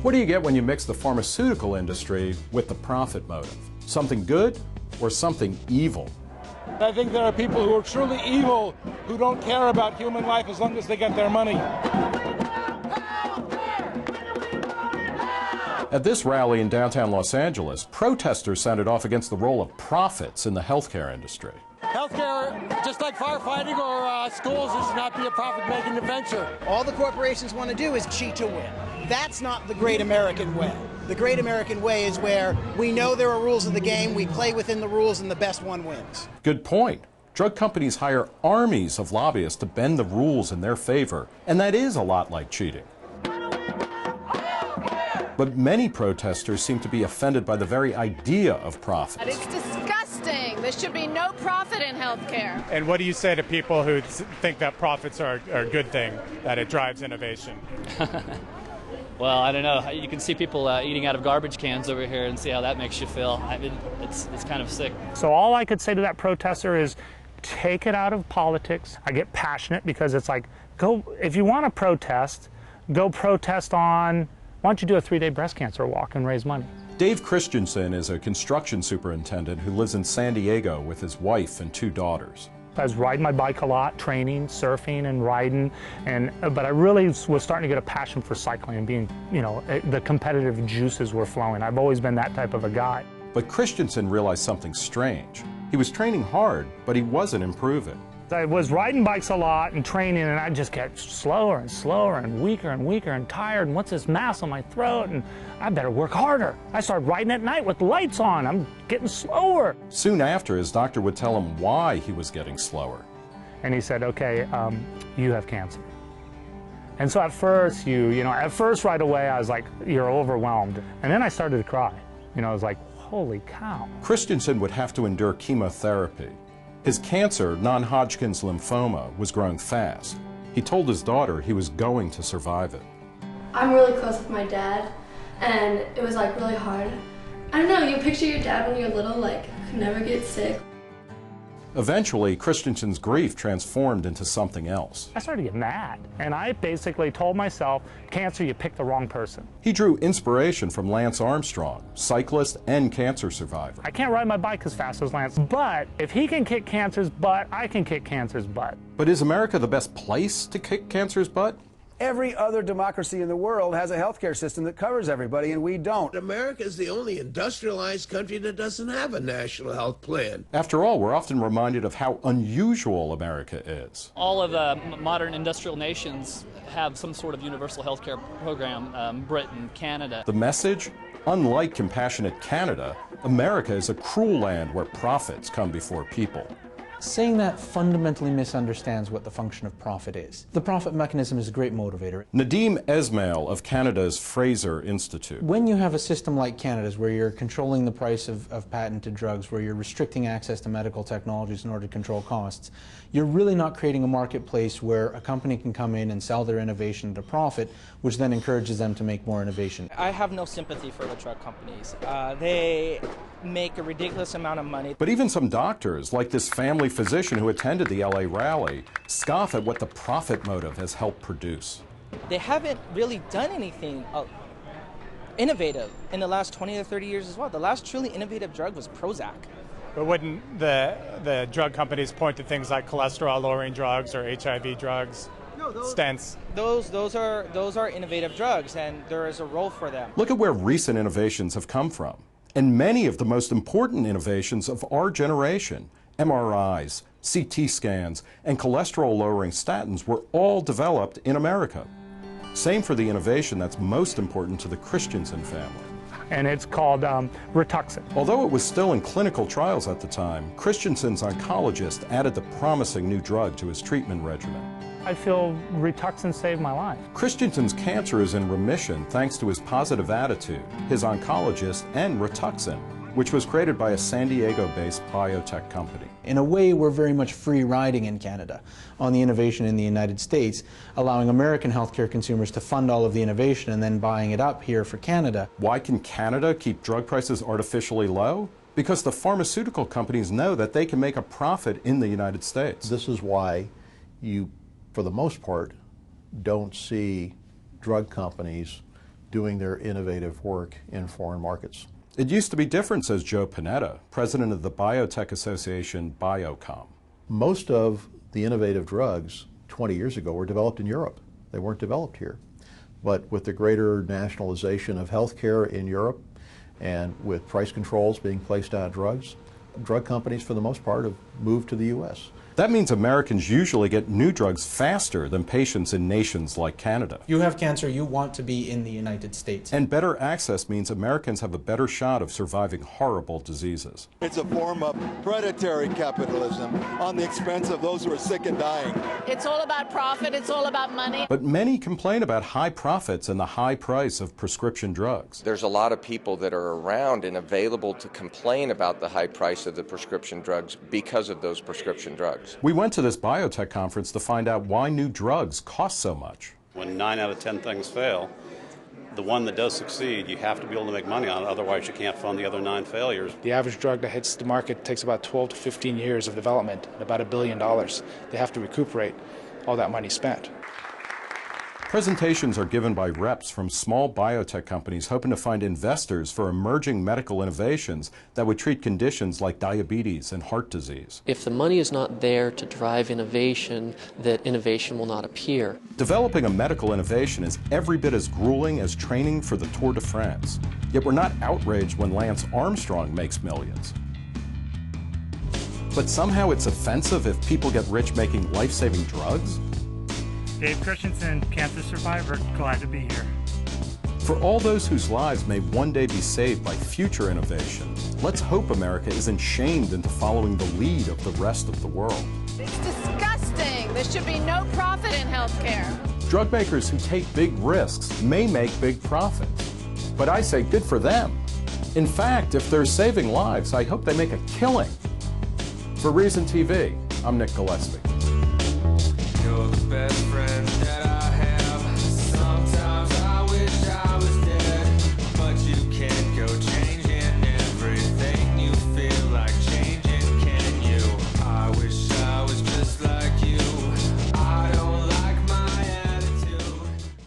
What do you get when you mix the pharmaceutical industry with the profit motive? Something good or something evil? I think there are people who are truly evil who don't care about human life as long as they get their money. At this rally in downtown Los Angeles, protesters sounded off against the role of profits in the healthcare industry. Healthcare, just like firefighting or schools, should not be a profit-making venture. All the corporations want to do is cheat to win. That's not the great American way. The great American way is where we know there are rules of the game, we play within the rules, and the best one wins. Good point. Drug companies hire armies of lobbyists to bend the rules in their favor, and that is a lot like cheating. But many protesters seem to be offended by the very idea of profits. It's disgusting. There should be no profit in healthcare. And what do you say to people who think that profits are a good thing, that it drives innovation? Well, I don't know. You can see people eating out of garbage cans over here and see how that makes you feel. I mean, it's kind of sick. So all I could say to that protester is take it out of politics. I get passionate because it's like, go, if you want to protest, go protest on, why don't you do a 3-day breast cancer walk and raise money? Dave Christensen is a construction superintendent who lives in San Diego with his wife and 2 daughters. I was riding my bike a lot, training, surfing, and riding, but I really was starting to get a passion for cycling and being, you know, the competitive juices were flowing. I've always been that type of a guy. But Christensen realized something strange. He was training hard, but he wasn't improving. I was riding bikes a lot and training, and I just get slower and slower and weaker and tired, and what's this mass on my throat, and I better work harder. I started riding at night with the lights on. I'm getting slower. Soon after, his doctor would tell him why he was getting slower. And he said, okay, you have cancer. And so at first, at first right away, I was like, you're overwhelmed. And then I started to cry. I was like, holy cow. Christensen would have to endure chemotherapy. His cancer, non-Hodgkin's lymphoma, was growing fast. He told his daughter he was going to survive it. I'm really close with my dad, and it was like really hard. I don't know, you picture your dad when you're little, like, could never get sick. Eventually, Christensen's grief transformed into something else. I started to get mad, and I basically told myself, cancer, you picked the wrong person. He drew inspiration from Lance Armstrong, cyclist and cancer survivor. I can't ride my bike as fast as Lance, but if he can kick cancer's butt, I can kick cancer's butt. But is America the best place to kick cancer's butt? Every other democracy in the world has a healthcare system that covers everybody, and we don't. America is the only industrialized country that doesn't have a national health plan. After all, we're often reminded of how unusual America is. All of the modern industrial nations have some sort of universal health care program, Britain, Canada. The message? Unlike compassionate Canada, America is a cruel land where profits come before people. Saying that fundamentally misunderstands what the function of profit is. The profit mechanism is a great motivator. Nadeem Esmail of Canada's Fraser Institute. When you have a system like Canada's where you're controlling the price of patented drugs, where you're restricting access to medical technologies in order to control costs, you're really not creating a marketplace where a company can come in and sell their innovation at a profit, which then encourages them to make more innovation. I have no sympathy for the drug companies. They make a ridiculous amount of money. But even some doctors, like this family physician who attended the LA rally, scoff at what the profit motive has helped produce. They haven't really done anything innovative in the last 20 or 30 years as well. The last truly innovative drug was Prozac. But wouldn't the drug companies point to things like cholesterol-lowering drugs or HIV drugs, stents? Those are innovative drugs, and there is a role for them. Look at where recent innovations have come from. And many of the most important innovations of our generation, MRIs, CT scans, and cholesterol-lowering statins were all developed in America. Same for the innovation that's most important to the Christensen family. And it's called Rituxan. Although it was still in clinical trials at the time, Christensen's oncologist added the promising new drug to his treatment regimen. I feel Rituxan saved my life. Christensen's cancer is in remission thanks to his positive attitude, his oncologist, and Rituxan, which was created by a San Diego-based biotech company. In a way, we're very much free riding in Canada on the innovation in the United States, allowing American healthcare consumers to fund all of the innovation and then buying it up here for Canada. Why can Canada keep drug prices artificially low? Because the pharmaceutical companies know that they can make a profit in the United States. This is why you, for the most part, don't see drug companies doing their innovative work in foreign markets. It used to be different, says Joe Panetta, president of the biotech association Biocom. Most of the innovative drugs 20 years ago were developed in Europe. They weren't developed here. But with the greater nationalization of healthcare in Europe and with price controls being placed on drugs, drug companies for the most part have moved to the U.S. That means Americans usually get new drugs faster than patients in nations like Canada. You have cancer, you want to be in the United States. And better access means Americans have a better shot of surviving horrible diseases. It's a form of predatory capitalism on the expense of those who are sick and dying. It's all about profit, it's all about money. But many complain about high profits and the high price of prescription drugs. There's a lot of people that are around and available to complain about the high price of the prescription drugs because of those prescription drugs. We went to this biotech conference to find out why new drugs cost so much. When 9 out of 10 things fail, the one that does succeed, you have to be able to make money on it, otherwise you can't fund the other 9 failures. The average drug that hits the market takes about 12 to 15 years of development, and about $1 billion. They have to recuperate all that money spent. Presentations are given by reps from small biotech companies hoping to find investors for emerging medical innovations that would treat conditions like diabetes and heart disease. If the money is not there to drive innovation, that innovation will not appear. Developing a medical innovation is every bit as grueling as training for the Tour de France. Yet we're not outraged when Lance Armstrong makes millions. But somehow it's offensive if people get rich making life-saving drugs? Dave Christensen, cancer survivor, glad to be here. For all those whose lives may one day be saved by future innovation, let's hope America isn't shamed into following the lead of the rest of the world. It's disgusting. There should be no profit in healthcare. Drug makers who take big risks may make big profits. But I say good for them. In fact, if they're saving lives, I hope they make a killing. For Reason TV, I'm Nick Gillespie. You're the best friend